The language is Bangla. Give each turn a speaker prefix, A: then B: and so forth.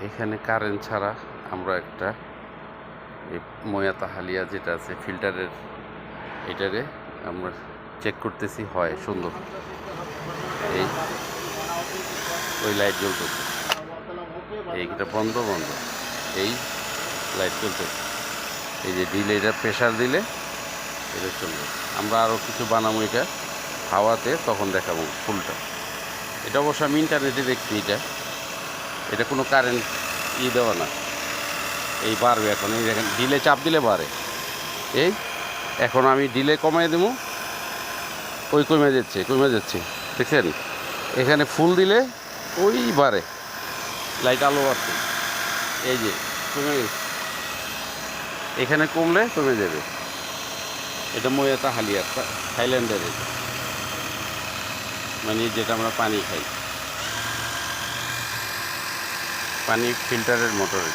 A: এখানে কারেন্ট ছাড়া আমরা একটা এই ময়াতা হালিয়া যেটা আছে ফিল্টারের এটারে আমরা চেক করতেছি, হয় সুন্দর। এই ওই লাইট জ্বলতেছে, এইটা বন্ধ বন্ধ, এই লাইট চলতেছে। এই যে দিলে এটা প্রেশার দিলে এটা চলবে। আমরা আরও কিছু বানাবো এটা হাওয়াতে, তখন দেখাবো ফুলটা। এটা অবশ্য আমি ইন্টারনেটে দেখছি। এটা কোনো কারেন্ট দেওয়া না। এই বাড়বে এখন, এই দেখেন ডিলে চাপ দিলে বাড়ে। এই এখন আমি ডিলে কমাই দেবো, ওই কমে যাচ্ছে দেখছেন। এখানে ফুল দিলে ওই বাড়ে, লাইট আলো বাড়ছে। এই যে কমে গেছে, এখানে কমলে কমে যাবে। এটা ময়াতা হালিয়া, থাইল্যান্ডের। এটা মানে যেটা আমরা পানি খাই, পানি ফিল্টারের মোটর।